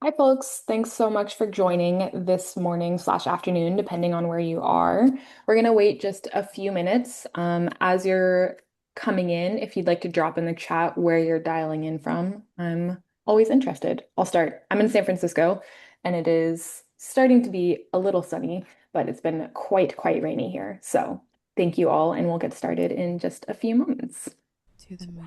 Hi, folks. Thanks so much for joining this morning slash afternoon, depending on where you are. We're going to wait just a few minutes. As you're coming in, if you'd like to drop in the chat where you're dialing in from, I'm always interested. I'll start. I'm in San Francisco, and it is starting to be a little sunny, but it's been quite rainy here. So thank you all, and we'll get started in just a few moments. To the moon.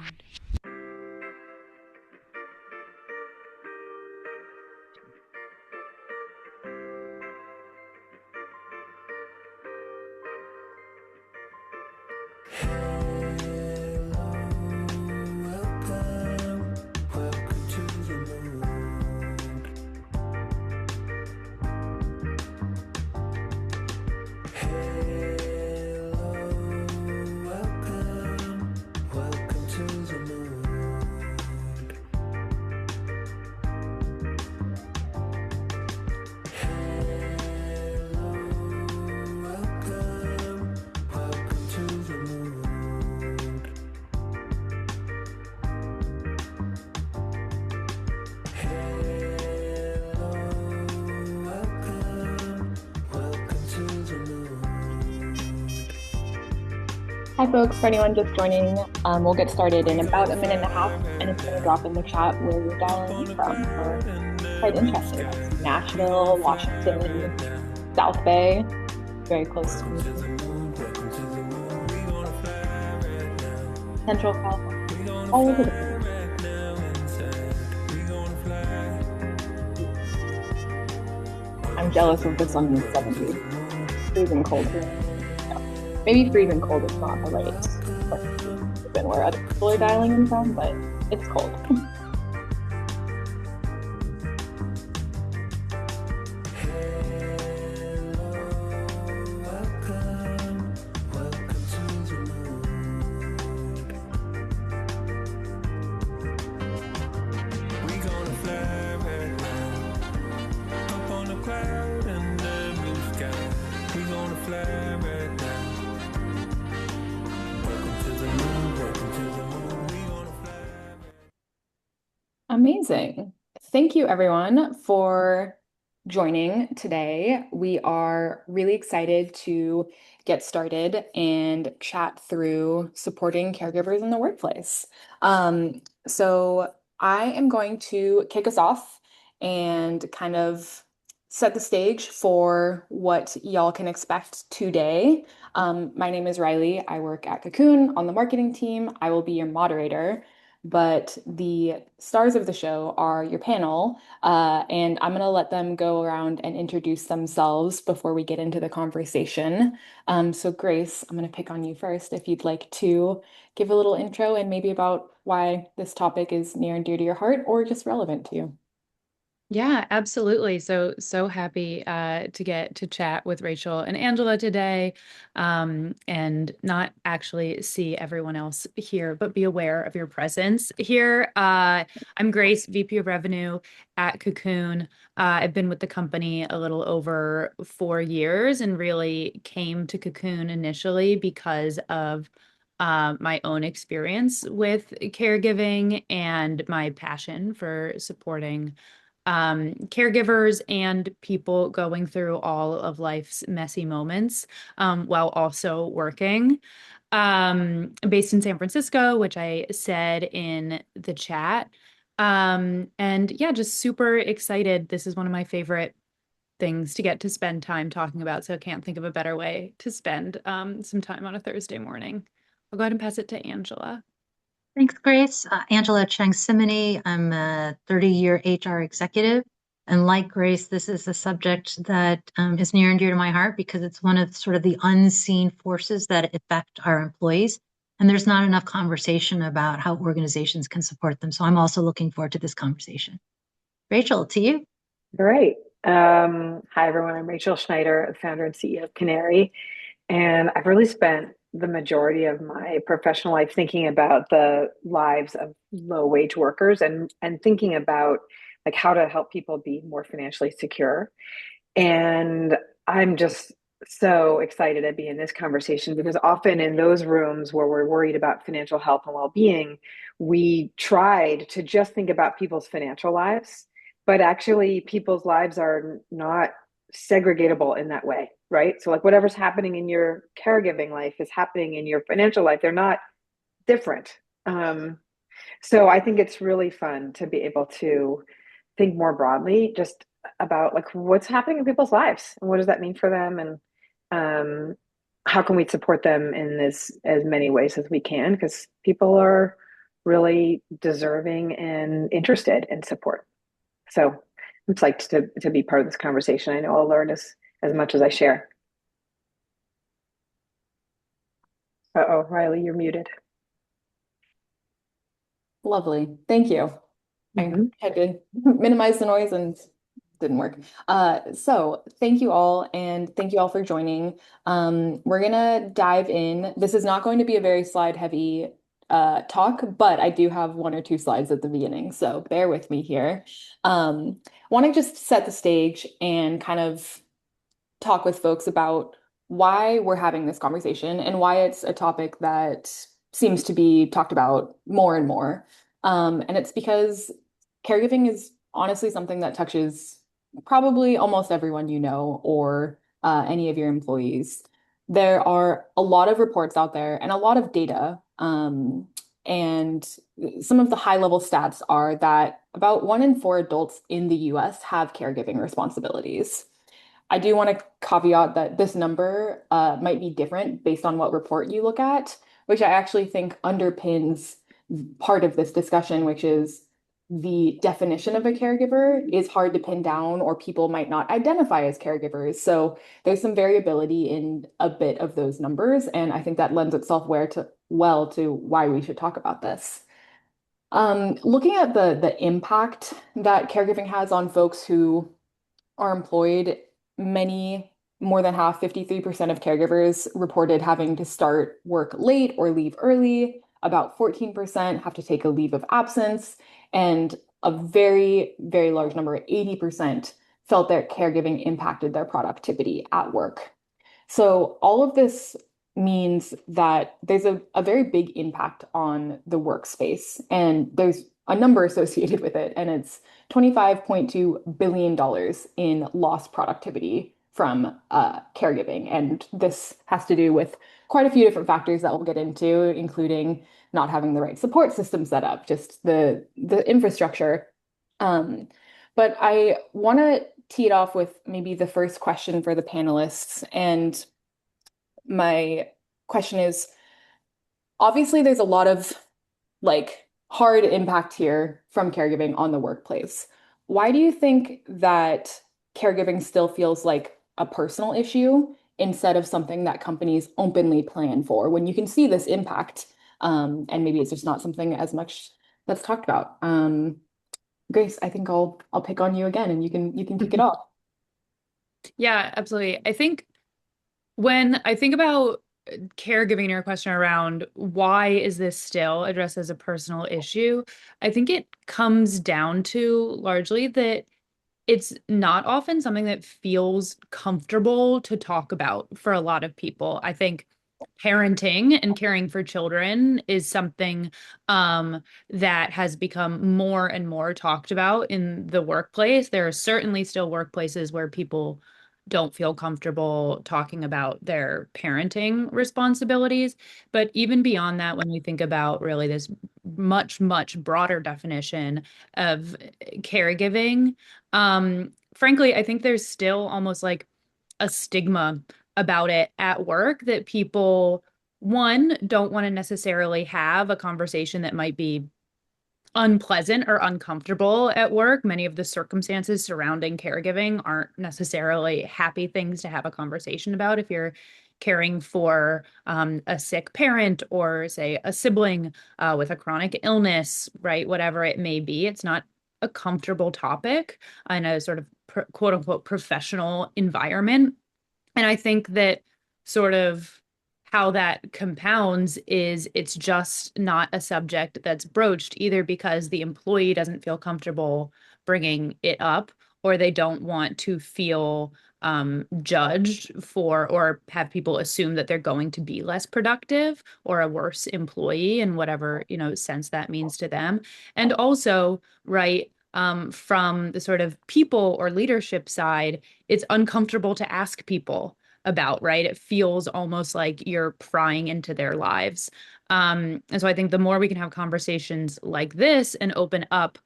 Hi, folks. For anyone just joining, we'll get started in about a minute and a half, and it's going to drop in the chat where you're dialing in from. We're quite interested. I see Nashville, Washington, South Bay, very close to me. Central California, all over the place. I'm jealous of the sun in the 70s. Freezing cold here. No, maybe freezing cold is not the right place than where other people are dialing in from, but it's cold. Amazing. Thank you, everyone, for joining today. We are really excited to get started and chat through supporting caregivers in the workplace. So I am going to kick us off and kind of set the stage for what y'all can expect today. My name is Riley. I work at Cocoon on the marketing team. I will be your moderator. But the stars of the show are your panel, and I'm going to let them go around and introduce themselves before we get into the conversation. So, Grace, I'm going to pick on you first if you'd like to give a little intro and maybe about why this topic is near and dear to your heart or just relevant to you. Yeah, absolutely. So happy to get to chat with Rachel and Angela today, and not actually see everyone else here, but be aware of your presence here. I'm Grace, VP of Revenue at Cocoon. I've been with the company a little over 4 years and really came to Cocoon initially because of my own experience with caregiving and my passion for supporting caregivers and people going through all of life's messy moments while also working. Based in San Francisco, which I said in the chat. And yeah, just super excited. This is one of my favorite things to get to spend time talking about. So I can't think of a better way to spend some time on a Thursday morning. I'll go ahead and pass it to Angela. Thanks, Grace. Angela Cheng-Cimini. I'm a 30-year HR executive. And like Grace, this is a subject that is near and dear to my heart because it's one of sort of the unseen forces that affect our employees. And there's not enough conversation about how organizations can support them. So I'm also looking forward to this conversation. Rachel, to you. Great. Hi, everyone. I'm Rachel Schneider, founder and CEO of Canary. And I've really spent the majority of my professional life thinking about the lives of low wage workers and thinking about like how to help people be more financially secure. And I'm just so excited to be in this conversation because often in those rooms where we're worried about financial health and well-being, we tried to just think about people's financial lives but actually people's lives are not segregatable in that way, right? So like whatever's happening in your caregiving life is happening in your financial life. They're not different. Um, so I think it's really fun to be able to think more broadly just about like what's happening in people's lives and what does that mean for them, and um, how can we support them in as many ways as we can, because people are really deserving and interested in support. So I'm psyched to be part of this conversation. I know I'll learn as much as I share. Uh-oh, Riley, you're muted. Lovely. Thank you. I Hmm. had to minimize the noise and didn't work. So thank you all, and thank you all for joining. We're gonna dive in. This is not going to be a very slide heavy talk, but I do have one or two slides at the beginning, so bear with me here. Want to just set the stage and kind of talk with folks about why we're having this conversation and why it's a topic that seems to be talked about more and more. And it's because caregiving is honestly something that touches probably almost everyone you know or any of your employees. There are a lot of reports out there and a lot of data. And some of the high level stats are that about 1 in 4 adults in the US have caregiving responsibilities. I do want to caveat that this number might be different based on what report you look at, which I actually think underpins part of this discussion, which is the definition of a caregiver is hard to pin down, or people might not identify as caregivers. So there's some variability in a bit of those numbers, and I think that lends itself well to why we should talk about this. Looking at the impact that caregiving has on folks who are employed, many, more than half, 53% of caregivers reported having to start work late or leave early. About 14% have to take a leave of absence. And a very, very large number, 80%, felt that caregiving impacted their productivity at work. So all of this means that there's a very big impact on the workspace, and there's a number associated with it, and it's $25.2 billion in lost productivity from caregiving. And this has to do with quite a few different factors that we'll get into, including not having the right support system set up, just the infrastructure. Um, but I want to tee it off with maybe the first question for the panelists. And my question is, obviously there's a lot of like hard impact here from caregiving on the workplace. Why do you think that caregiving still feels like a personal issue instead of something that companies openly plan for when you can see this impact? And maybe it's just not something as much that's talked about. Grace, I think I'll pick on you again, and you can kick it off. Yeah, absolutely. I think when I think about caregiving, your question around why is this still addressed as a personal issue, I think it comes down to largely that it's not often something that feels comfortable to talk about for a lot of people. I think parenting and caring for children is something that has become more and more talked about in the workplace. There are certainly still workplaces where people don't feel comfortable talking about their parenting responsibilities. But even beyond that, when we think about really this much, much broader definition of caregiving, frankly, I think there's still almost like a stigma about it at work that people, one, don't want to necessarily have a conversation that might be unpleasant or uncomfortable at work. Many of the circumstances surrounding caregiving aren't necessarily happy things to have a conversation about. If you're caring for a sick parent or, say, a sibling with a chronic illness, right? Whatever it may be, it's not a comfortable topic in a sort of quote unquote professional environment. And I think that sort of how that compounds is it's just not a subject that's broached either because the employee doesn't feel comfortable bringing it up, or they don't want to feel judged for or have people assume that they're going to be less productive or a worse employee in whatever, sense that means to them. And also, right, from the sort of people or leadership side, it's uncomfortable to ask people about, right? It feels almost like you're prying into their lives. And so I think the more we can have conversations like this and open up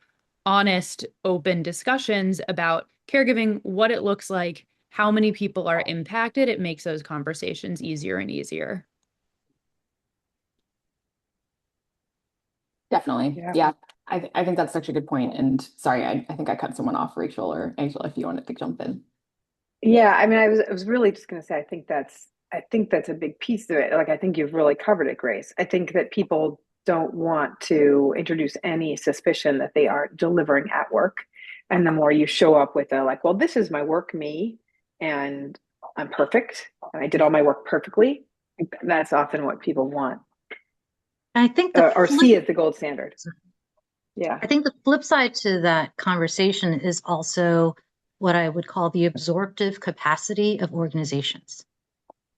honest, open discussions about caregiving, what it looks like, how many people are impacted, it makes those conversations easier and easier. Definitely. Yeah. Yeah. I think that's such a good point. And sorry, I think I cut someone off, Rachel or Angela, if you wanted to jump in. Yeah, I mean, I was really just going to say, I think that's a big piece of it. Like, I think you've really covered it, Grace. I think that people don't want to introduce any suspicion that they aren't delivering at work. And the more you show up with a like, well, this is my work me, and I'm perfect, and I did all my work perfectly, that's often what people want, I think or see as the gold standard. Yeah. I think the flip side to that conversation is also what I would call the absorptive capacity of organizations,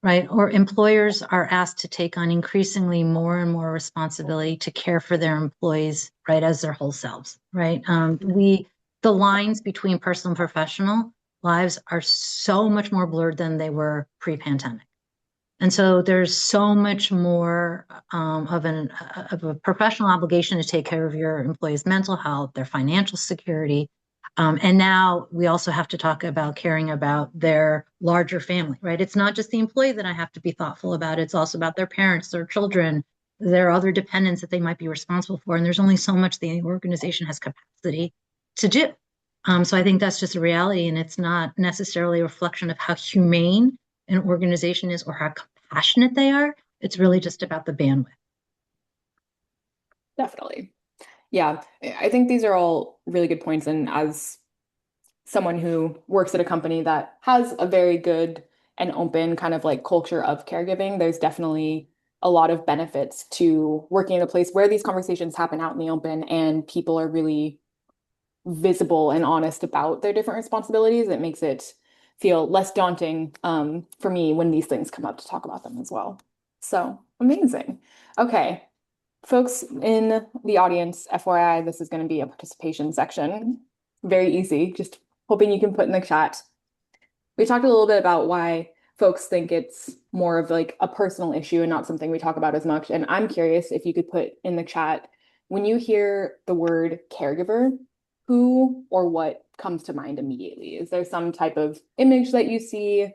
right? Or employers are asked to take on increasingly more and more responsibility to care for their employees, right, as their whole selves, right? The lines between personal and professional lives are so much more blurred than they were pre-pandemic. And so there's so much more of a professional obligation to take care of your employees' mental health, their financial security. And now we also have to talk about caring about their larger family, right? It's not just the employee that I have to be thoughtful about. It's also about their parents, their children, their other dependents that they might be responsible for. And there's only so much the organization has capacity to do. So I think that's just a reality, and it's not necessarily a reflection of how humane an organization is or how compassionate they are. It's really just about the bandwidth. Definitely. Yeah. I think these are all really good points. And as someone who works at a company that has a very good and open kind of like culture of caregiving, there's definitely a lot of benefits to working in a place where these conversations happen out in the open and people are really visible and honest about their different responsibilities. It makes it feel less daunting for me when these things come up to talk about them as well. So amazing. Okay. Folks in the audience, FYI, this is going to be a participation section. Very easy. Just hoping you can put in the chat. We talked a little bit about why folks think it's more of like a personal issue and not something we talk about as much. And I'm curious if you could put in the chat, when you hear the word caregiver, who or what comes to mind immediately? Is there some type of image that you see,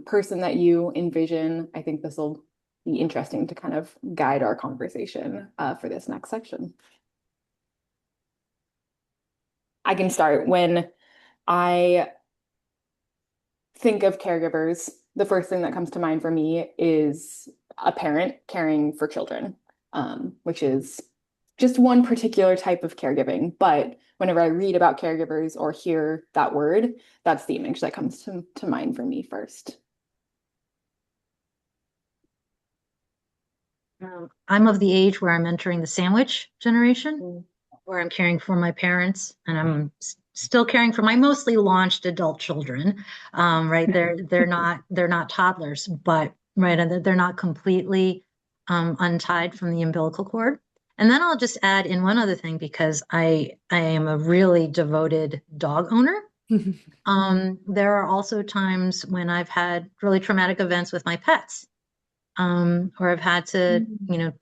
person that you envision? I think this will be interesting to kind of guide our conversation for this next section. I can start. When I think of caregivers, the first thing that comes to mind for me is a parent caring for children, which is just one particular type of caregiving. But whenever I read about caregivers or hear that word, that's the image that comes to mind for me first. I'm of the age where I'm entering the sandwich generation, where I'm caring for my parents, and I'm still caring for my mostly launched adult children. Right, they're not toddlers, but right, they're not completely untied from the umbilical cord. And then I'll just add in one other thing, because I am a really devoted dog owner. There are also times when I've had really traumatic events with my pets, or I've had to,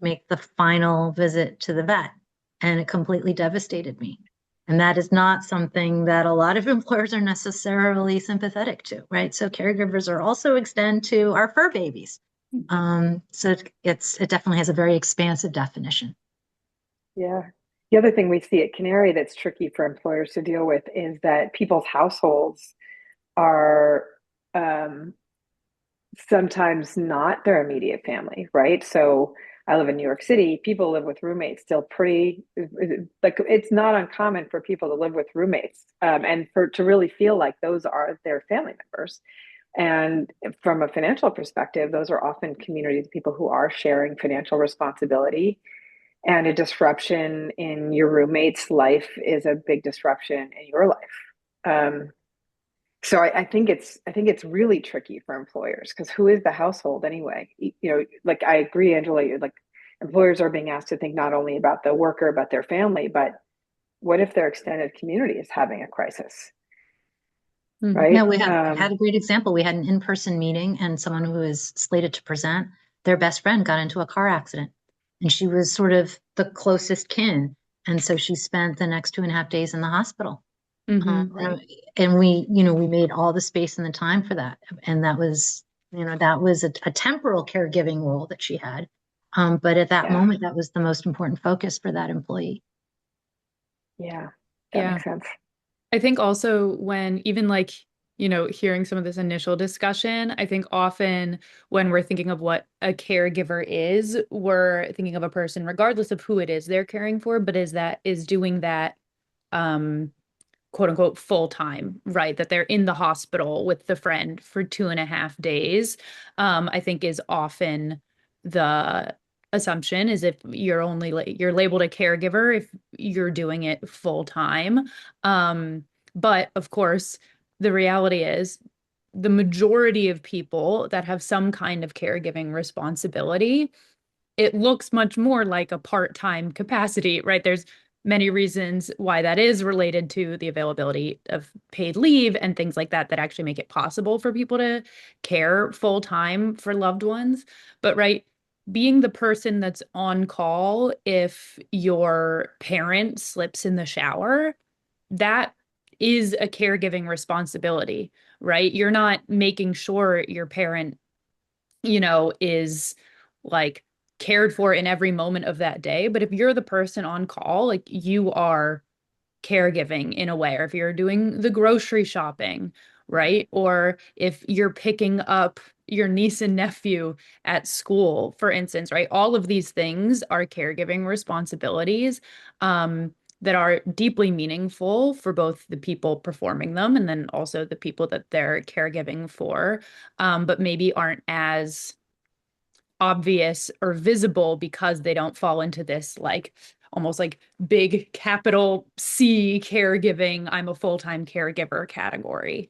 make the final visit to the vet, and it completely devastated me. And that is not something that a lot of employers are necessarily sympathetic to, right? So caregivers are also extend to our fur babies. So it definitely has a very expansive definition. Yeah. The other thing we see at Canary that's tricky for employers to deal with is that people's households are sometimes not their immediate family, right? So I live in New York City. People live with roommates still pretty, like it's not uncommon for people to live with roommates, and for to really feel like those are their family members. And from a financial perspective, those are often communities of people who are sharing financial responsibility. And a disruption in your roommate's life is a big disruption in your life. So I think it's really tricky for employers, because who is the household anyway? Like I agree, Angela, like employers are being asked to think not only about the worker but their family, but what if their extended community is having a crisis, Mhm. right? Yeah, we had a great example. We had an in-person meeting, and someone who was slated to present, their best friend got into a car accident, and she was sort of the closest kin. And so she spent the next 2.5 days in the hospital. Mhm. And we made all the space and the time for that. And that was a temporal caregiving role that she had. But at that Yeah, moment, that was the most important focus for that employee. yeah, that Yeah. makes sense. I think also when even like, hearing some of this initial discussion, I think often when we're thinking of what a caregiver is, we're thinking of a person, regardless of who it is they're caring for, but is doing that um quote unquote full time, right? That they're in the hospital with the friend for 2.5 days, I think is often the assumption is if you're labeled a caregiver if you're doing it full time. But of course, the reality is the majority of people that have some kind of caregiving responsibility, it looks much more like a part-time capacity, right? There's many reasons why that is related to the availability of paid leave and things like that that actually make it possible for people to care full time for loved ones. But right, being the person that's on call if your parent slips in the shower, that is a caregiving responsibility, right? You're not making sure your parent is like cared for in every moment of that day. But if you're the person on call, like you are caregiving in a way, or if you're doing the grocery shopping, right? Or if you're picking up your niece and nephew at school, for instance, right? All of these things are caregiving responsibilities. That are deeply meaningful for both the people performing them and then also the people that they're caregiving for, but maybe aren't as obvious or visible because they don't fall into this like almost like big capital C caregiving, I'm a full-time caregiver category.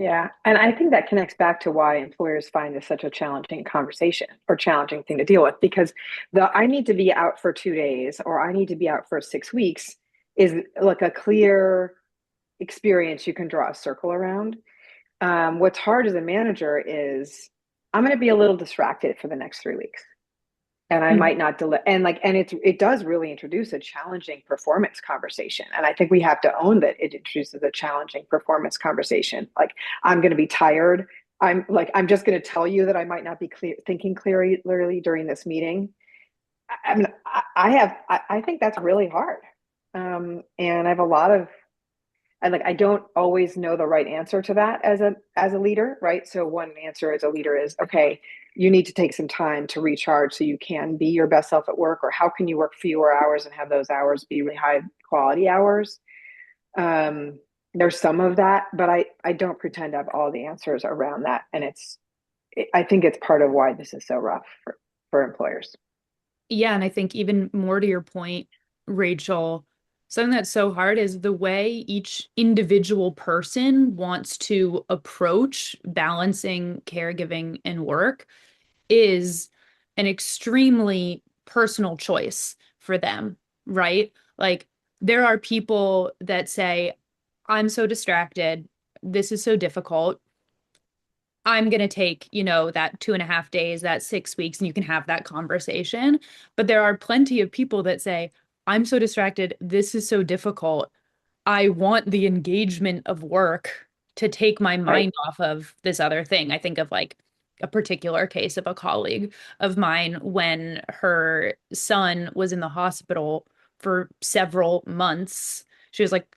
Yeah. And I think that connects back to why employers find this such a challenging conversation or challenging thing to deal with because the I need to be out for 2 days or I need to be out for 6 weeks is like a clear experience you can draw a circle around. What's hard as a manager is I'm going to be a little distracted for the next 3 weeks and I Mhm. might not deliver. And it does really introduce a challenging performance conversation. And I think we have to own that it introduces a challenging performance conversation. Like I'm going to be tired. I'm just going to tell you that I might not be thinking clearly during this meeting. I mean, I think that's really hard. And I have a lot of I don't always know the right answer to that as a leader, right? So one answer as a leader is, okay, you need to take some time to recharge so you can be your best self at work, or how can you work fewer hours and have those hours be really high quality hours? Um, there's some of that, but I don't pretend to have all the answers around that. And I think it's part of why this is so rough for employers. Yeah, and I think even more to your point, Rachel, something that's so hard is the way each individual person wants to approach balancing caregiving and work is an extremely personal choice for them, right? Like there are people that say, I'm so distracted, this is so difficult. I'm going to take, that 2.5 days, that 6 weeks, and you can have that conversation. But there are plenty of people that say, I'm so distracted. This is so difficult. I want the engagement of work to take my Right. mind off of this other thing. I think of like a particular case of a colleague of mine when her son was in the hospital for several months. She was like,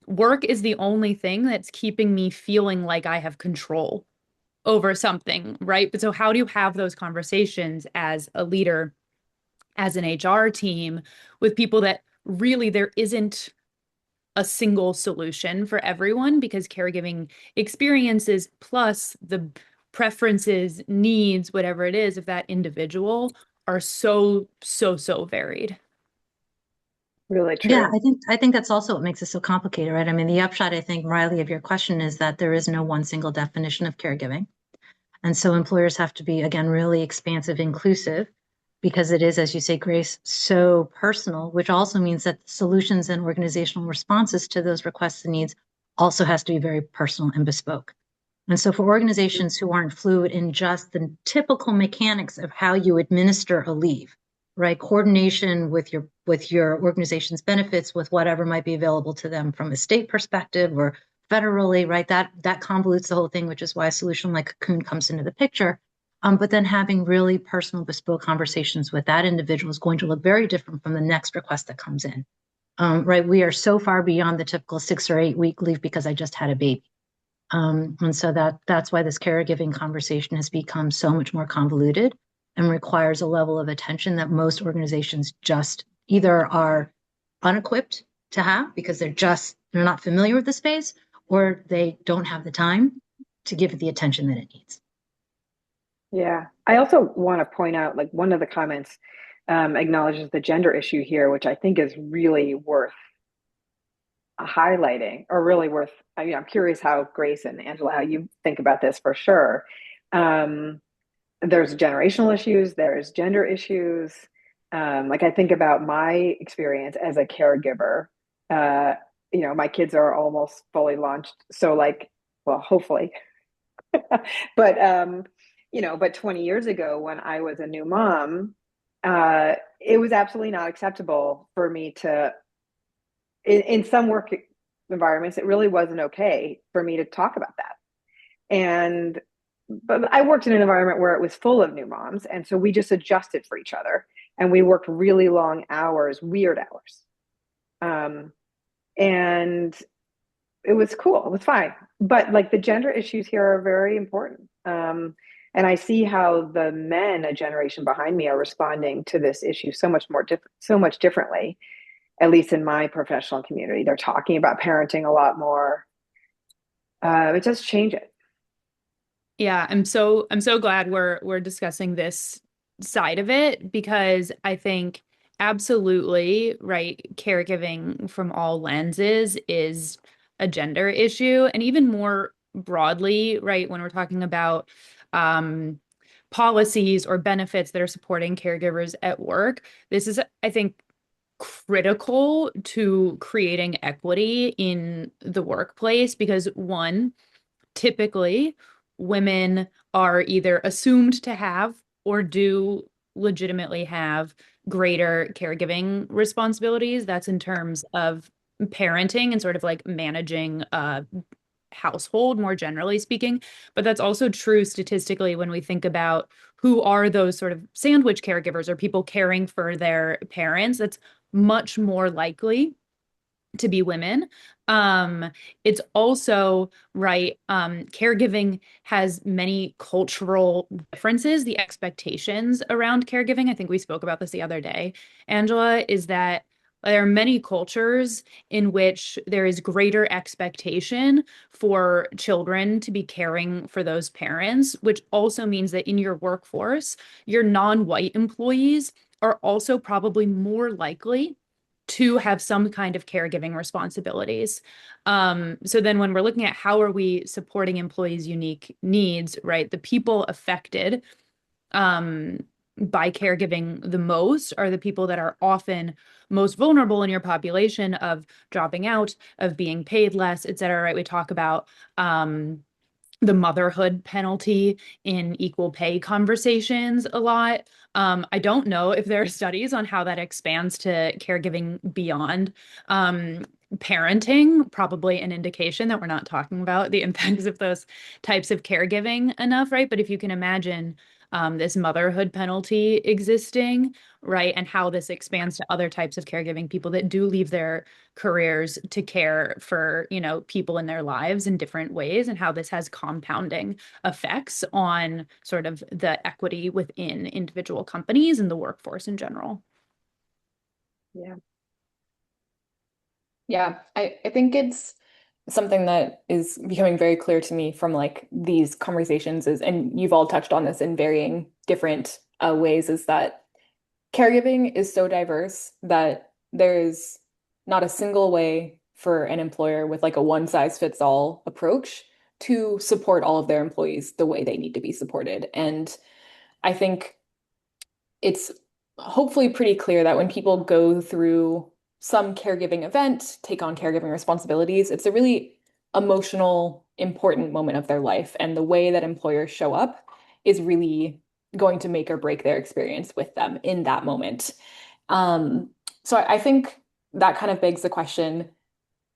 work is the only thing that's keeping me feeling like I have control over something, right? But so how do you have those conversations as a leader, as an HR team with people that really there isn't a single solution for everyone because caregiving experiences plus the preferences, needs, whatever it is of that individual are so, so, so varied. Really Yeah, true. I think that's also what makes it so complicated, right? I mean, the upshot, I think, Riley, of your question is that there is no one single definition of caregiving. And so employers have to be, again, really expansive, inclusive, because it is, as you say, Grace, so personal, which also means that the solutions and organizational responses to those requests and needs also has to be very personal and bespoke. And so for organizations who aren't fluid in just the typical mechanics of how you administer a leave, right? Coordination with your organization's benefits, with whatever might be available to them from a state perspective or federally, right? That convolutes the whole thing, which is why a solution like Cocoon comes into the picture. But then having really personal, bespoke conversations with that individual is going to look very different from the next request that comes in. Right? We are so far beyond the typical 6 or 8 week leave because I just had a baby. And so that's why this caregiving conversation has become so much more convoluted and requires a level of attention that most organizations just either are unequipped to have because they're not familiar with the space, or they don't have the time to give it the attention that it needs. Yeah. I also want to point out, like, one of the comments acknowledges the gender issue here, which I think is really worth highlighting, or really worth, I mean, I'm curious how Grace and Angela, how you think about this for sure. Um, there's generational issues, there's gender issues. Like, I think about my experience as a caregiver. Uh, my kids are almost fully launched. So, like, well, hopefully. But 20 years ago when I was a new mom, it was absolutely not acceptable for me to, in some work environments, it really wasn't okay for me to talk about that. But I worked in an environment where it was full of new moms, and so we just adjusted for each other, and we worked really long hours, weird hours. And it was cool. It was fine. But like, the gender issues here are very important. And I see how the men, a generation behind me, are responding to this issue so much differently. At least in my professional community, they're talking about parenting a lot more. It does change it. Yeah, I'm so glad we're discussing this side of it, because I think absolutely, right, caregiving from all lenses is a gender issue. And even more broadly, right, when we're talking about um policies or benefits that are supporting caregivers at work, this is, I think, critical to creating equity in the workplace, because one, typically women are either assumed to have or do legitimately have greater caregiving responsibilities. That's in terms of parenting and sort of like managing a household, more generally speaking. But that's also true statistically when we think about who are those sort of sandwich caregivers or people caring for their parents. That's much more likely to be women. Um, it's also right. Caregiving has many cultural differences. The expectations around caregiving, I think we spoke about this the other day, Angela, is that there are many cultures in which there is greater expectation for children to be caring for those parents, which also means that in your workforce, your non-white employees are also probably more likely to have some kind of caregiving responsibilities. So then when we're looking at how are we supporting employees' unique needs, right? The people affected um, by caregiving the most are the people that are often most vulnerable in your population of dropping out, of being paid less, et cetera, right? We talk about the motherhood penalty in equal pay conversations a lot. I don't know if there are studies on how that expands to caregiving beyond parenting, probably an indication that we're not talking about the impacts of those types of caregiving enough, right? But if you can imagine this motherhood penalty existing, right, and how this expands to other types of caregiving, people that do leave their careers to care for, people in their lives in different ways, and how this has compounding effects on sort of the equity within individual companies and the workforce in general. Yeah. Yeah, I think it's something that is becoming very clear to me from like these conversations is, and you've all touched on this in varying different ways, is that caregiving is so diverse that there is not a single way for an employer with like a one size fits all approach to support all of their employees the way they need to be supported. And I think it's hopefully pretty clear that when people go through some caregiving event, take on caregiving responsibilities, it's a really emotional, important moment of their life. And the way that employers show up is really going to make or break their experience with them in that moment. Um, so I think that kind of begs the question,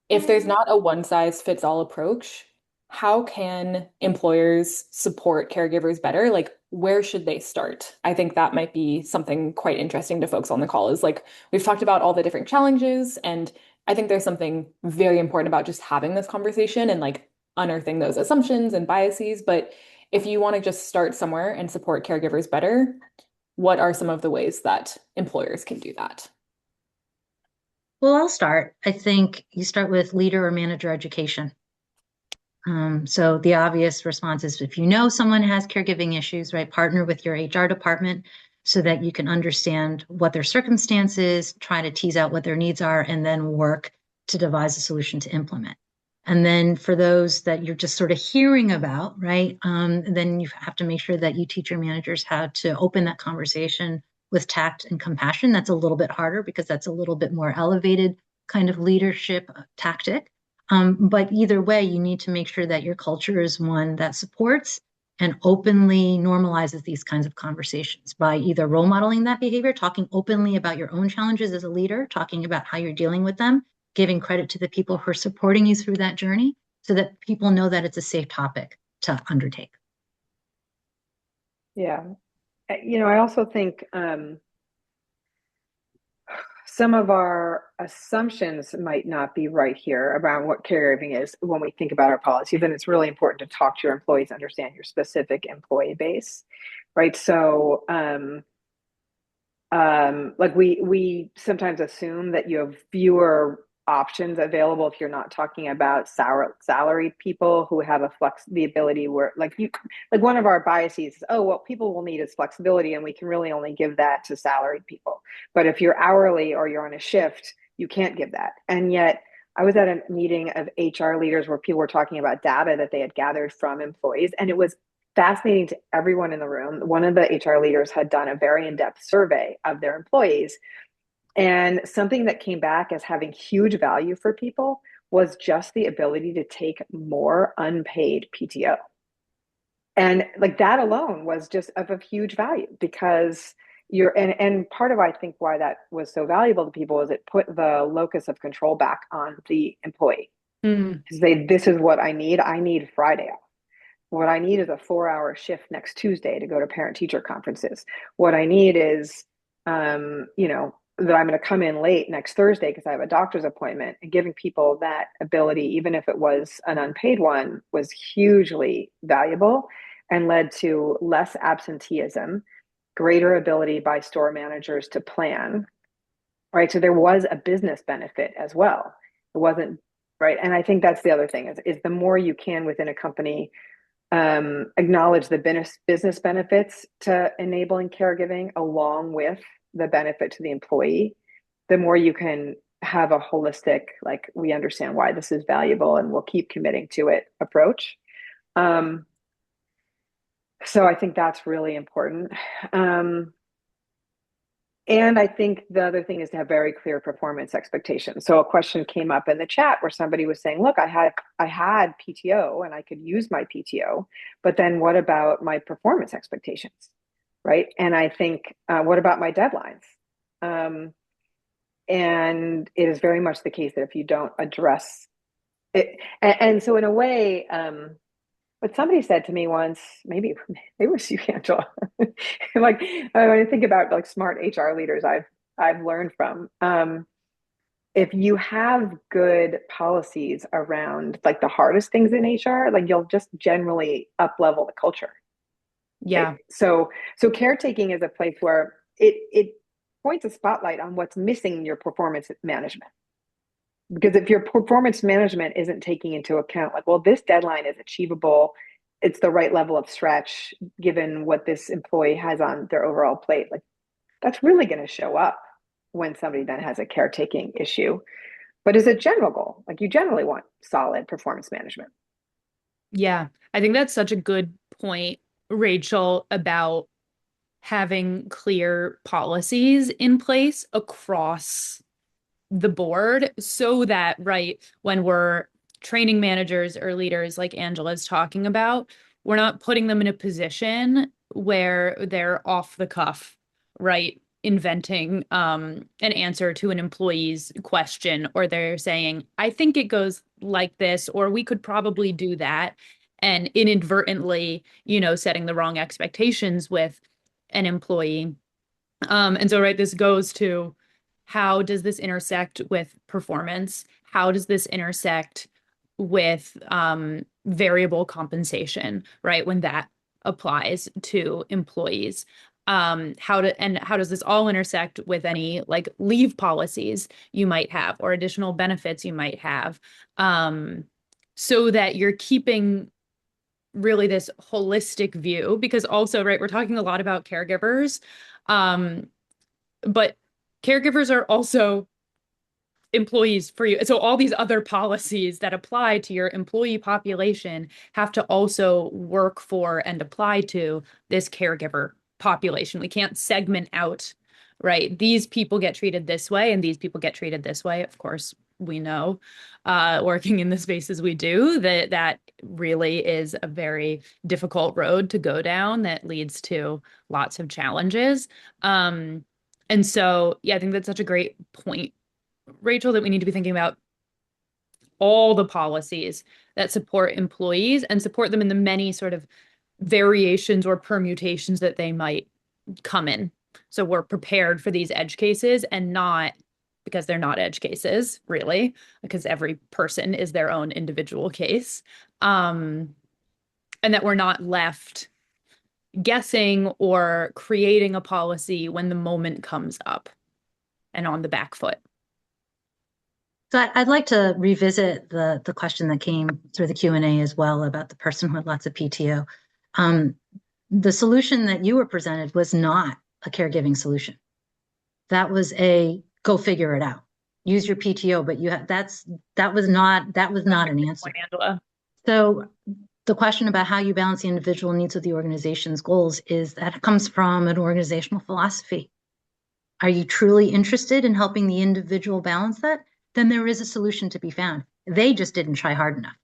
if there's not a one size fits all approach, how can employers support caregivers better? Like, where should they start? I think that might be something quite interesting to folks on the call is like, we've talked about all the different challenges, and I think there's something very important about just having this conversation and like unearthing those assumptions and biases. But if you want to just start somewhere and support caregivers better, what are some of the ways that employers can do that? Well, I'll start. I think you start with leader or manager education. So the obvious response is if you know someone has caregiving issues, right, partner with your HR department so that you can understand what their circumstances, try to tease out what their needs are, and then work to devise a solution to implement. And then for those that you're just sort of hearing about, right, then you have to make sure that you teach your managers how to open that conversation with tact and compassion. That's a little bit harder because that's a little bit more elevated kind of leadership tactic. But either way, you need to make sure that your culture is one that supports and openly normalizes these kinds of conversations by either role modeling that behavior, talking openly about your own challenges as a leader, talking about how you're dealing with them, giving credit to the people who are supporting you through that journey so that people know that it's a safe topic to undertake. Yeah. I also think some of our assumptions might not be right here around what caregiving is when we think about our policies. And it's really important to talk to your employees, understand your specific employee base, right? So, like we sometimes assume that you have fewer options available if you're not talking about salaried people who have the ability where like one of our biases is, oh, what people will need is flexibility, and we can really only give that to salaried people. But if you're hourly or you're on a shift, you can't give that. And yet I was at a meeting of HR leaders where people were talking about data that they had gathered from employees, and it was fascinating to everyone in the room. One of the HR leaders had done a very in-depth survey of their employees, and something that came back as having huge value for people was just the ability to take more unpaid PTO. And like that alone was just of a huge value because and part of I think why that was so valuable to people is it put the locus of control back on the employee. Mm. To say, this is what I need. I need Friday off. What I need is a 4-hour shift next Tuesday to go to parent teacher conferences. What I need is, that I'm going to come in late next Thursday because I have a doctor's appointment. And giving people that ability, even if it was an unpaid one, was hugely valuable and led to less absenteeism, greater ability by store managers to plan, right? So there was a business benefit as well. It wasn't, right. And I think that's the other thing is the more you can within a company acknowledge the business benefits to enabling caregiving along with the benefit to the employee, the more you can have a holistic, like, we understand why this is valuable and we'll keep committing to it approach. So I think that's really important. And I think the other thing is to have very clear performance expectations. So a question came up in the chat where somebody was saying, look, I had PTO and I could use my PTO, but then what about my performance expectations? Right. And I think, what about my deadlines? And it is very much the case that if you don't address it, and so in a way, what somebody said to me once, maybe it was you, Angela. Like when I think about like smart HR leaders I've learned from, if you have good policies around like the hardest things in HR, like you'll just generally up level the culture. Yeah. Right? So caretaking is a place where it points a spotlight on what's missing in your performance management. Because if your performance management isn't taking into account, like, well, this deadline is achievable, it's the right level of stretch given what this employee has on their overall plate, like that's really going to show up when somebody then has a caretaking issue. But as a general goal, like you generally want solid performance management. Yeah. I think that's such a good point, Rachel, about having clear policies in place across the board so that, right, when we're training managers or leaders like Angela's talking about, we're not putting them in a position where they're off the cuff, right, inventing an answer to an employee's question, or they're saying, I think it goes like this, or we could probably do that, and inadvertently, setting the wrong expectations with an employee. And so, right, this goes to, how does this intersect with performance? How does this intersect with variable compensation, right? When that applies to employees. How does this all intersect with any like leave policies you might have or additional benefits you might have? So that you're keeping really this holistic view, because also, right, we're talking a lot about caregivers, but caregivers are also employees for you. So all these other policies that apply to your employee population have to also work for and apply to this caregiver population. We can't segment out, right? These people get treated this way and these people get treated this way. Of course, we know, working in the spaces we do, that really is a very difficult road to go down that leads to lots of challenges. And so, yeah, I think that's such a great point, Rachel, that we need to be thinking about all the policies that support employees and support them in the many sort of variations or permutations that they might come in. So we're prepared for these edge cases, and not because they're not edge cases, really, because every person is their own individual case. And that we're not left guessing or creating a policy when the moment comes up and on the back foot. So I'd like to revisit the question that came through the Q&A as well about the person who had lots of PTO. The solution that you were presented was not a caregiving solution. That was a go figure it out. Use your PTO, but that was not an answer. Angela. So the question about how you balance the individual needs with the organization's goals is that comes from an organizational philosophy. Are you truly interested in helping the individual balance that? Then there is a solution to be found. They just didn't try hard enough.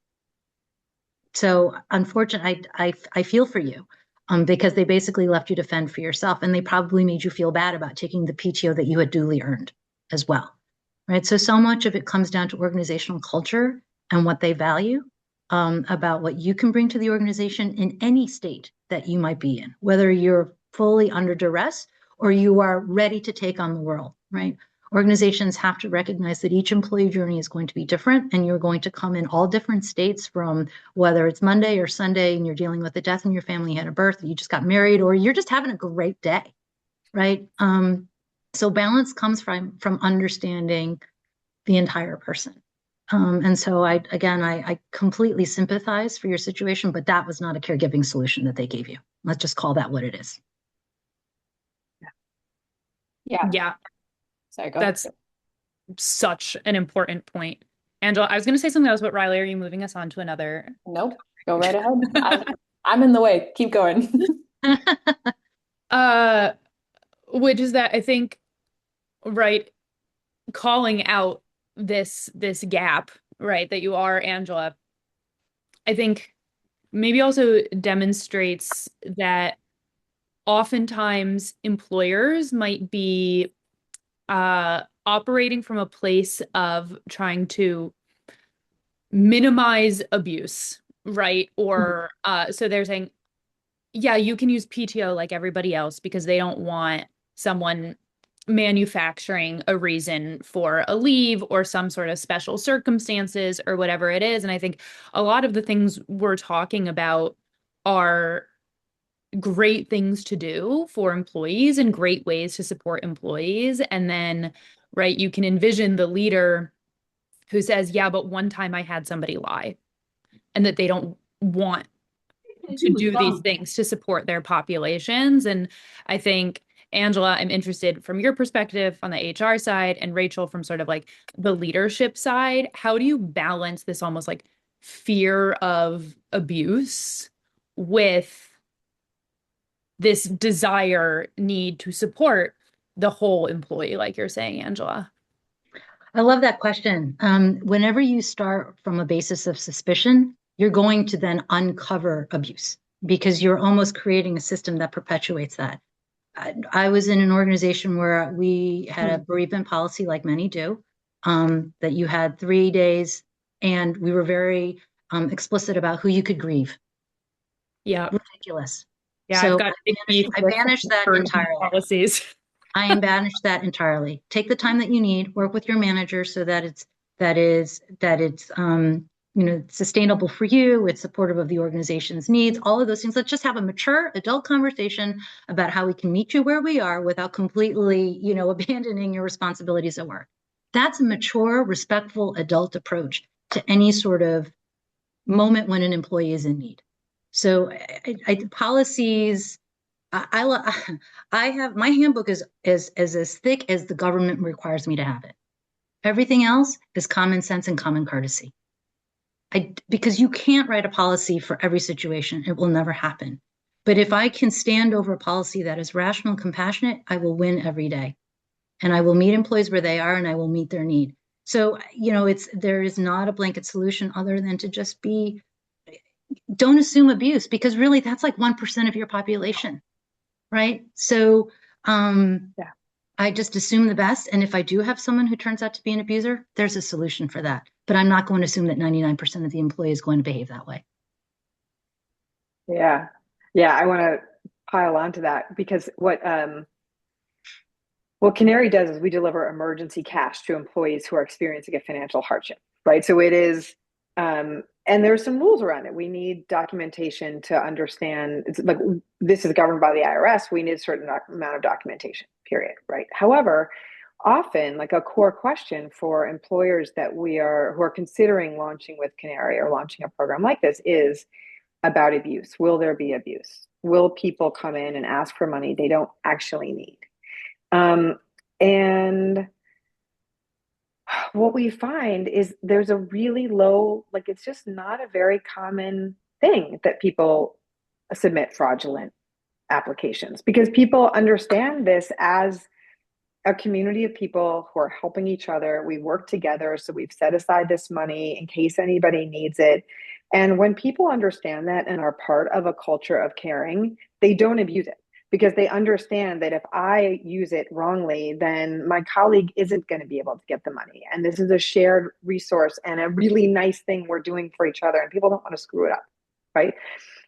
So unfortunately, I feel for you because they basically left you to fend for yourself, and they probably made you feel bad about taking the PTO that you had duly earned as well, right? So much of it comes down to organizational culture and what they value about what you can bring to the organization in any state that you might be in, whether you're fully under duress or you are ready to take on the world, right? Organizations have to recognize that each employee journey is going to be different, and you're going to come in all different states, from whether it's Monday or Sunday and you're dealing with a death in your family, you had a birth, you just got married, or you're just having a great day, right? So balance comes from understanding the entire person. And so I completely sympathize for your situation, but that was not a caregiving solution that they gave you. Let's just call that what it is. Yeah. Sorry, go That's ahead. such an important point. Angela, I was going to say something else, but Riley, are you moving us on to another? Nope. Go right ahead. I'm in the way. Keep going. Which is that I think, right, calling out this gap, right, that you are, Angela, I think maybe also demonstrates that oftentimes employers might be operating from a place of trying to minimize abuse, right? Or so they're saying, yeah, you can use PTO like everybody else, because they don't want someone manufacturing a reason for a leave or some sort of special circumstances or whatever it is. And I think a lot of the things we're talking about are great things to do for employees and great ways to support employees. And then, right, you can envision the leader who says, yeah, but one time I had somebody lie, and that they don't want to do these things to support their populations. And I think, Angela, I'm interested from your perspective on the HR side, and Rachel from sort of like the leadership side. How do you balance this almost like fear of abuse with this need to support the whole employee, like you're saying, Angela? I love that question. Whenever you start from a basis of suspicion, you're going to then uncover abuse because you're almost creating a system that perpetuates that. I was in an organization where we had a bereavement policy, like many do, that you had 3 days, and we were very explicit about who you could grieve. Yeah. Ridiculous. Yeah, So I've got I banished that entirely. policies. I am banished that entirely. Take the time that you need, work with your manager so that it's sustainable for you, it's supportive of the organization's needs, all of those things. Let's just have a mature adult conversation about how we can meet you where we are without completely, abandoning your responsibilities at work. That's a mature, respectful adult approach to any sort of moment when an employee is in need. So policies, I have my handbook is as thick as the government requires me to have it. Everything else is common sense and common courtesy. Because you can't write a policy for every situation. It will never happen. But if I can stand over a policy that is rational and compassionate, I will win every day. And I will meet employees where they are and I will meet their need. So, there is not a blanket solution other than to just don't assume abuse, because really that's like 1% of your population. Right. So I just assume the best. And if I do have someone who turns out to be an abuser, there's a solution for that. But I'm not going to assume that 99% of the employee is going to behave that way. Yeah. Yeah. I want to pile onto that because what Canary does is we deliver emergency cash to employees who are experiencing a financial hardship, right? So it is, and there's some rules around it. We need documentation to understand. It's like this is governed by the IRS. We need a certain amount of documentation, period, right? However, often, like a core question for employers who are considering launching with Canary or launching a program like this is about abuse. Will there be abuse? Will people come in and ask for money they don't actually need? And what we find is there's a really low, like it's just not a very common thing that people submit fraudulent applications because people understand this as a community of people who are helping each other. We work together. So we've set aside this money in case anybody needs it. And when people understand that and are part of a culture of caring, they don't abuse it because they understand that if I use it wrongly, then my colleague isn't going to be able to get the money. And this is a shared resource and a really nice thing we're doing for each other. And people don't want to screw it up, right?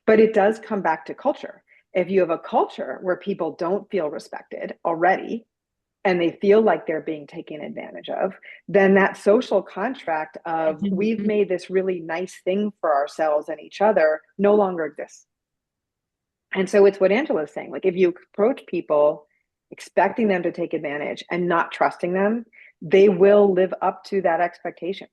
But it does come back to culture. If you have a culture where people don't feel respected already, and they feel like they're being taken advantage of, then that social contract of we've made this really nice thing for ourselves and each other no longer exists. And so it's what Angela's saying. Like if you approach people expecting them to take advantage and not trusting them, they will live up to that expectation.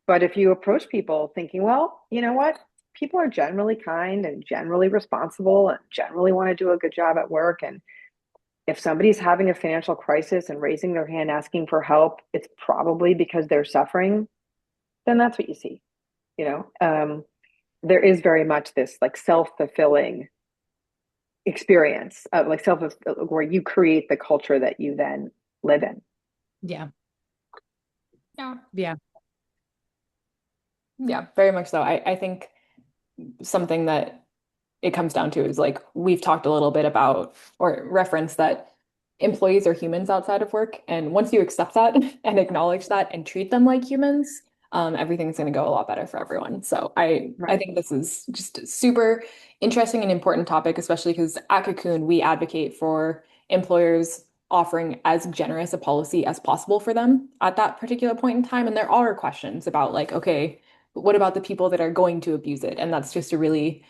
But if you approach people thinking, well, you know what? People are generally kind and generally responsible and generally want to do a good job at work. And if somebody's having a financial crisis and raising their hand asking for help, it's probably because they're suffering, then that's what you see. There is very much this like self-fulfilling experience of like where you create the culture that you then live in. Yeah. Yeah. Yeah. Yeah, very much so. I think something that it comes down to is like we've talked a little bit about or referenced that employees are humans outside of work. And once you accept that and acknowledge that and treat them like humans, everything's going to go a lot better for everyone. So I think this is just a super interesting and important topic, especially because at Cocoon, we advocate for employers offering as generous a policy as possible for them at that particular point in time. And there are questions about like, okay, what about the people that are going to abuse it? And that's just a really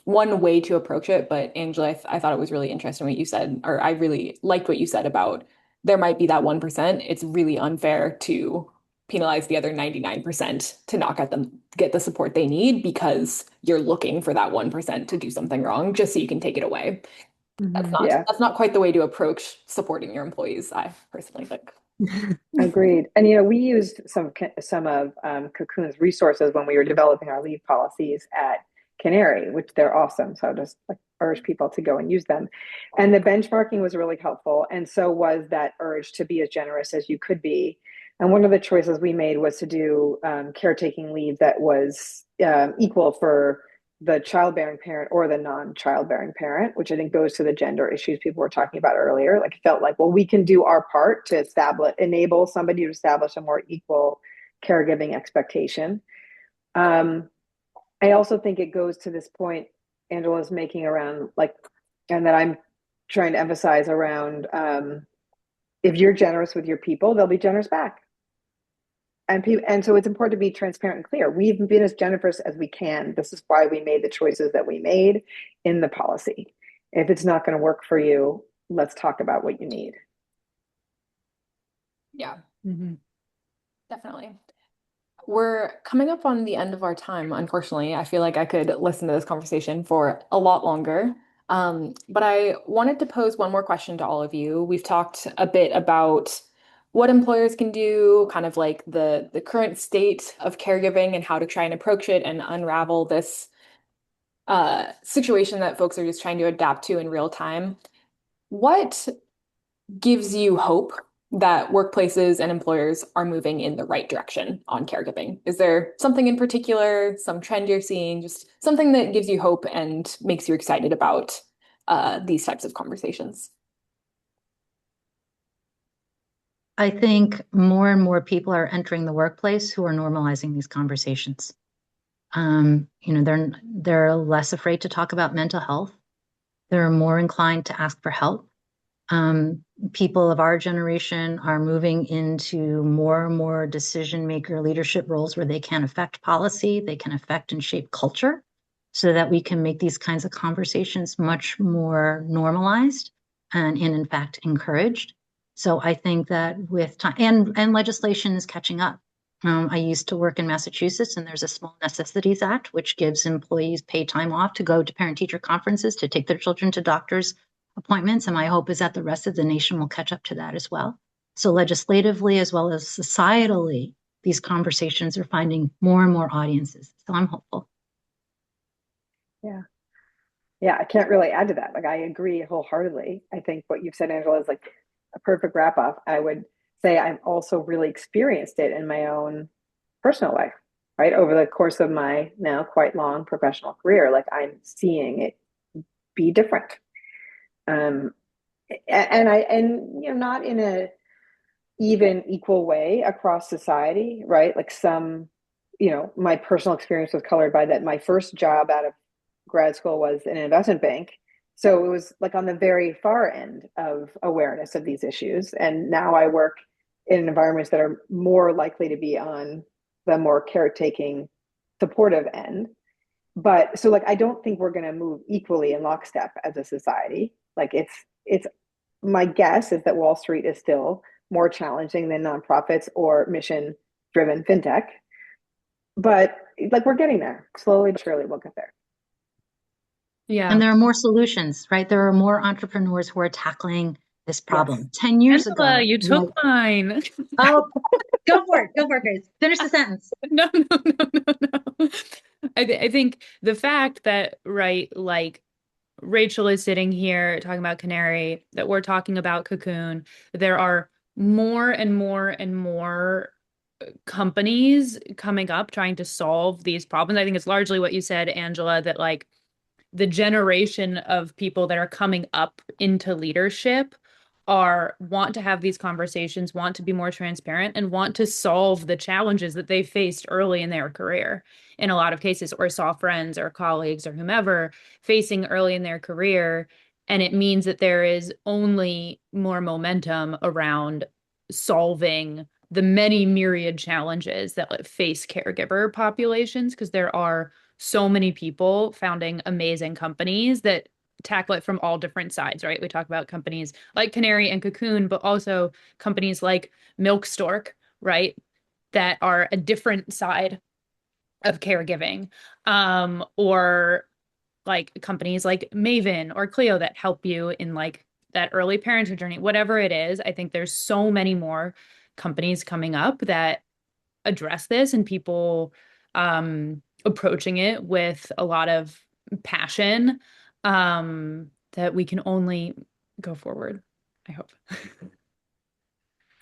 one way to approach it. But Angela, I thought it was really interesting what you said, or I really liked what you said about there might be that 1%. It's really unfair to penalize the other 99% to not get the support they need because you're looking for that 1% to do something wrong just so you can take it away. That's not quite the way to approach supporting your employees, I personally think. Agreed. And we used some of Cocoon's resources when we were developing our leave policies at Canary, which they're awesome. So I'll just like urge people to go and use them. And the benchmarking was really helpful. And so was that urge to be as generous as you could be. And one of the choices we made was to do caretaking leave that was equal for the childbearing parent or the non-childbearing parent, which I think goes to the gender issues people were talking about earlier. Like, it felt like, well, we can do our part to enable somebody to establish a more equal caregiving expectation. I also think it goes to this point Angela's making around, like, and that I'm trying to emphasize around, if you're generous with your people, they'll be generous back. And so it's important to be transparent and clear. We've been as generous as we can. This is why we made the choices that we made in the policy. If it's not going to work for you, let's talk about what you need. Yeah, definitely. We're coming up on the end of our time, unfortunately. I feel like I could listen to this conversation for a lot longer. But I wanted to pose one more question to all of you. We've talked a bit about what employers can do, kind of like the current state of caregiving and how to try and approach it and unravel this situation that folks are just trying to adapt to in real time. What gives you hope that workplaces and employers are moving in the right direction on caregiving? Is there something in particular, some trend you're seeing, just something that gives you hope and makes you excited about these types of conversations? I think more and more people are entering the workplace who are normalizing these conversations. They're less afraid to talk about mental health. They're more inclined to ask for help. People of our generation are moving into more and more decision maker leadership roles where they can affect policy, they can affect and shape culture, so that we can make these kinds of conversations much more normalized and in fact encouraged. So I think that with time and legislation is catching up. I used to work in Massachusetts, and there's a Small Necessities Act, which gives employees paid time off to go to parent-teacher conferences, to take their children to doctors' appointments. And my hope is that the rest of the nation will catch up to that as well. So legislatively, as well as societally, these conversations are finding more and more audiences. So I'm hopeful. Yeah. Yeah, I can't really add to that. Like, I agree wholeheartedly. I think what you've said, Angela, is like a perfect wrap up. I would say I've also really experienced it in my own personal life, right? Over the course of my now quite long professional career, like, I'm seeing it be different. Um, and not in a even equal way across society, right? Like, my personal experience was colored by that. My first job out of grad school was in an investment bank. So it was like on the very far end of awareness of these issues. And now I work in environments that are more likely to be on the more caretaking, supportive end. But so, like, I don't think we're going to move equally in lockstep as a society. Like, it's my guess is that Wall Street is still more challenging than nonprofits or mission driven fintech. But like, we're getting there slowly but surely. We'll get there. Yeah. And there are more solutions, right? There are more entrepreneurs who are tackling this problem. Yes. 10 years Angela, ago. you took mine. Oh, go for it, Grace. Finish the sentence. No. I think the fact that, right, like Rachel is sitting here talking about Canary, that we're talking about Cocoon, there are more and more and more companies coming up trying to solve these problems. I think it's largely what you said, Angela, that like the generation of people that are coming up into leadership want to have these conversations, want to be more transparent, and want to solve the challenges that they faced early in their career in a lot of cases, or saw friends or colleagues or whomever facing early in their career. And it means that there is only more momentum around solving the many myriad challenges that face caregiver populations, because there are so many people founding amazing companies that tackle it from all different sides, right? We talk about companies like Canary and Cocoon, but also companies like Milk Stork, right? That are a different side of caregiving, or like companies like Maven or Clio that help you in like that early parenthood journey, whatever it is. I think there's so many more companies coming up that address this, and people approaching it with a lot of passion. that we can only go forward, I hope.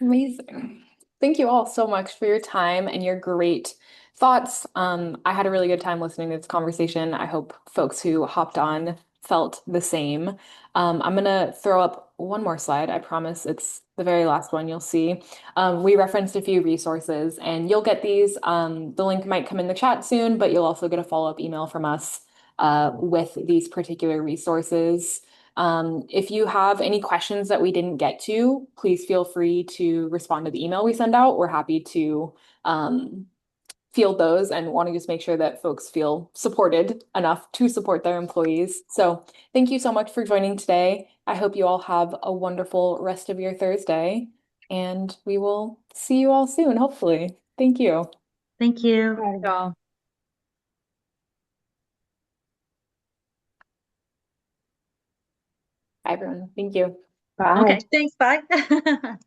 Amazing. Thank you all so much for your time and your great thoughts. I had a really good time listening to this conversation. I hope folks who hopped on felt the same. I'm gonna throw up one more slide. I promise it's the very last one you'll see. We referenced a few resources and you'll get these. The link might come in the chat soon, but you'll also get a follow-up email from us with these particular resources. If you have any questions that we didn't get to, please feel free to respond to the email we send out. We're happy to field those and want to just make sure that folks feel supported enough to support their employees. So thank you so much for joining today. I hope you all have a wonderful rest of your Thursday, and we will see you all soon, hopefully. Thank you. Thank you. Bye. Y'all. Bye, everyone. Thank you. Bye. Okay, thanks. Bye.